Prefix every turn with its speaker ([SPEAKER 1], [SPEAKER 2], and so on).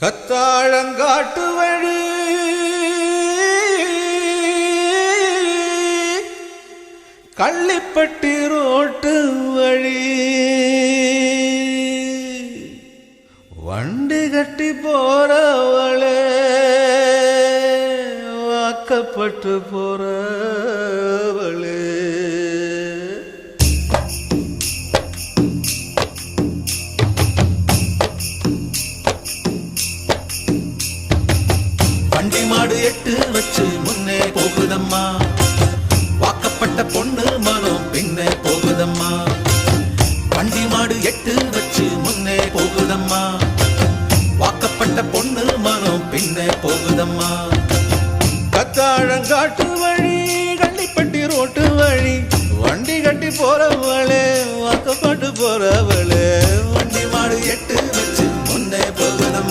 [SPEAKER 1] கத்தாழங்காட்டு வழி கள்ளிப்பட்டி ரோட்டு வழி வண்டி கட்டி போறவளே வாக்கப்பட்டு போறவளே வண்டி மாடு எட்டு வச்சு முன்னே போகுதம்மா, வாக்கப்பட்ட பொண்ணு மனம் பின்னே போகுதம்மா. வண்டி மாடு எட்டு வச்சு முன்னே போகுதம்மா, வாக்கப்பட்ட பொண்ணு மனம் பின்னே போகுதம்மா.